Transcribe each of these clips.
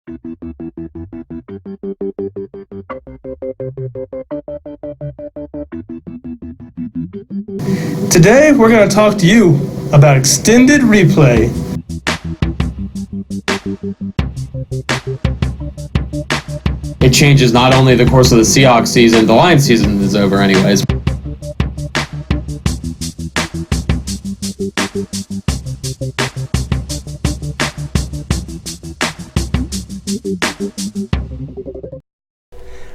Today, we're going to talk to you about extended replay. It changes not only the course of the Seahawks season, the Lions season is over anyways.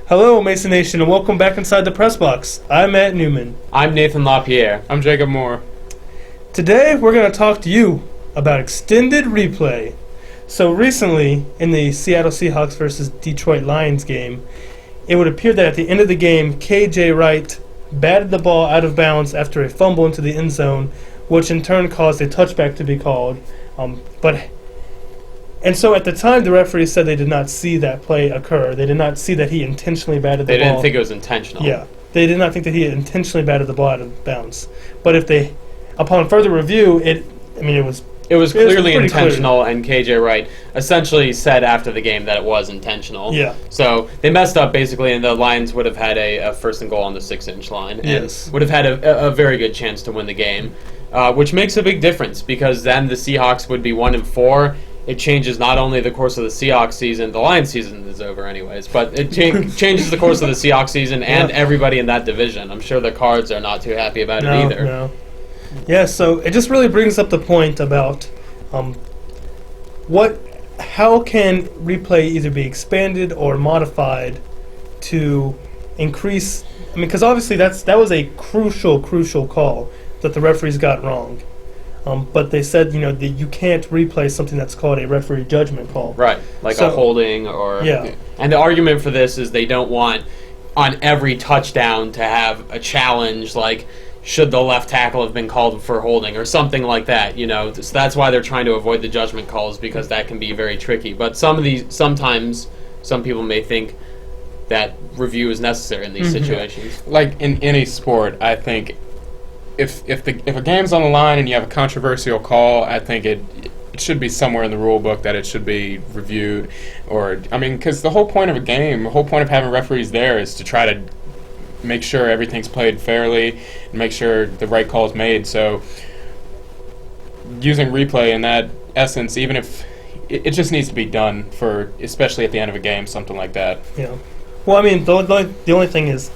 Hello, Mason Nation, and welcome back inside the Pressbox. I'm Matt Newman. I'm Nathan LaPierre. I'm Jacob Moore. Today, we're going to talk to you about extended replay. So recently, in the Seattle Seahawks versus Detroit Lions game, it would appear that at the end of the game, K.J. Wright batted the ball out of bounds after a fumble into the end zone, which in turn caused a touchback to be called. And so at the time, the referee said they did not see that play occur. They did not see that he intentionally batted the ball. They didn't think it was intentional. Yeah. They did not think that he intentionally batted the ball out of bounds. But upon further review, it was clearly intentional, clear. And KJ Wright essentially said after the game that it was intentional. Yeah. So they messed up basically, and the Lions would have had a first and goal on the 6-inch line. Yes. And would have had a very good chance to win the game, which makes a big difference because then the Seahawks would be 1-4. It changes not only the course of the Seahawks season, the Lions season is over anyways, but it changes the course of the Seahawks season and everybody in that division. I'm sure the Cards are not too happy about it either. No. Yeah, so it just really brings up the point about how can replay either be expanded or modified to increase. Because obviously that was a crucial call that the referees got wrong. But they said, that you can't replay something that's called a referee judgment call. Right, like a holding or... Yeah. And the argument for this is they don't want on every touchdown to have a challenge like should the left tackle have been called for holding or something like that, So that's why they're trying to avoid the judgment calls because that can be very tricky. But sometimes some people may think that review is necessary in these situations. Like in any sport, I think if a game's on the line and you have a controversial call, I think it should be somewhere in the rule book that it should be reviewed. Because the whole point of a game, the whole point of having referees there is to try to make sure everything's played fairly and make sure the right call is made. So using replay in that essence, even if it just needs to be done for, especially at the end of a game, something like that. Yeah. Well, the only thing is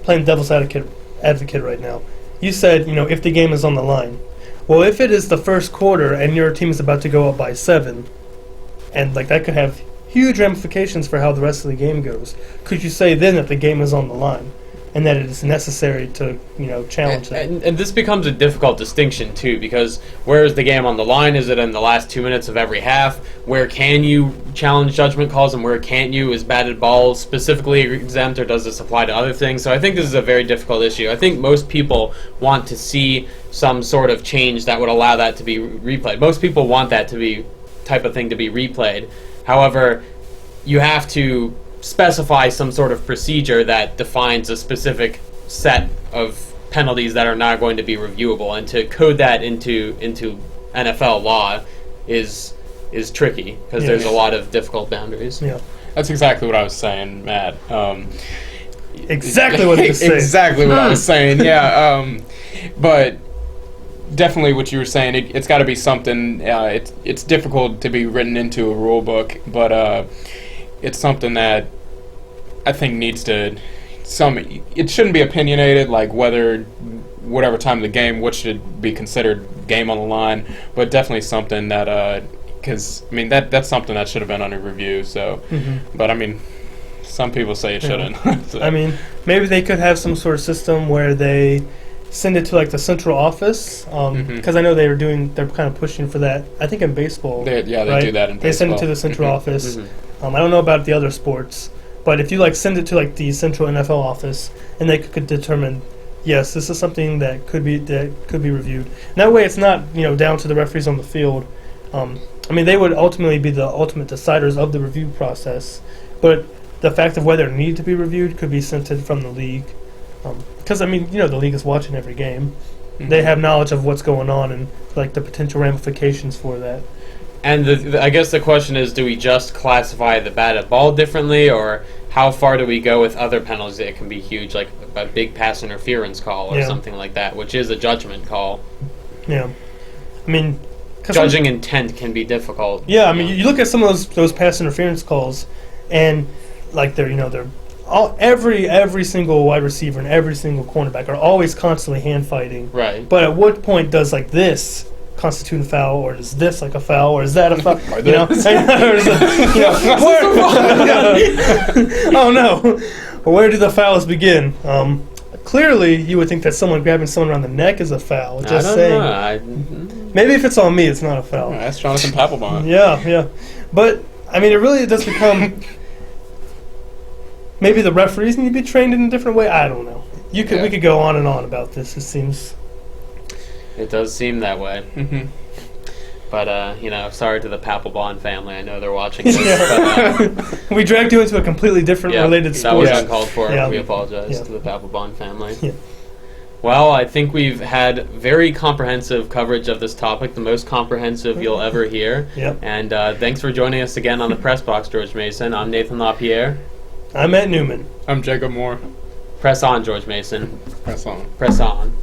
playing devil's advocate right now. You said, if the game is on the line. Well, if it is the first quarter and your team is about to go up by 7, and that could have huge ramifications for how the rest of the game goes, could you say then that the game is on the line and that it is necessary to, challenge that? And this becomes a difficult distinction, too, because where is the game on the line? Is it in the last 2 minutes of every half? Where can you challenge judgment calls and where can't you? Is batted ball specifically exempt or does this apply to other things? So I think this is a very difficult issue. I think most people want to see some sort of change that would allow that to be replayed. Most people want that type of thing to be replayed. However, you have to specify some sort of procedure that defines a specific set of penalties that are not going to be reviewable, and to code that into NFL law is tricky because there's a lot of difficult boundaries. Yeah, that's exactly what I was saying, Matt. Exactly what I was saying. Exactly what I was saying. Yeah, but definitely what you were saying. It's got to be something. It's difficult to be written into a rule book, but it's something that I think needs to. It shouldn't be opinionated, like whatever time of the game, what should be considered game on the line, but definitely something that. Because that's something that should have been under review. So, but some people say it shouldn't. So. Maybe they could have some sort of system where they send it to the central office, because I know they're kind of pushing for that. I think in baseball, they do that in baseball. They send it to the central office. I don't know about the other sports, but if you send it to the central NFL office, and they could determine, yes, this is something that could be reviewed. And that way, it's not down to the referees on the field. They would ultimately be the ultimate deciders of the review process, but the fact of whether it needed to be reviewed could be sent in from the league. Because, the league is watching every game. They have knowledge of what's going on and, the potential ramifications for that. And I guess the question is, do we just classify the batted ball differently, or how far do we go with other penalties that can be huge, like a big pass interference call or something like that, which is a judgment call? Yeah. I mean, judging intent can be difficult. Yeah, I mean, you look at some of those pass interference calls, and like they're all every single wide receiver and every single cornerback are always constantly hand fighting. Right. But at what point does like this constitute a foul, or is this like a foul, or is that a foul? Oh no, where do the fouls begin? Clearly, you would think that someone grabbing someone around the neck is a foul. Just saying. Maybe if it's on me, it's not a foul. That's Jonathan Papelbon. Yeah. But I mean, it really does become. Maybe the referees need to be trained in a different way. I don't know. We could go on and on about this. It seems. It does seem that way. Mm-hmm. But, sorry to the Papelbon family. I know they're watching this. But, we dragged you into a completely different related sport. That was uncalled for. Yeah. We apologize to the Papelbon family. Yeah. Well, I think we've had very comprehensive coverage of this topic, the most comprehensive you'll ever hear. Yep. And thanks for joining us again on the Press Box, George Mason. I'm Nathan LaPierre. I'm Matt Newman. I'm Jacob Moore. Press on, George Mason. Press on. Press on.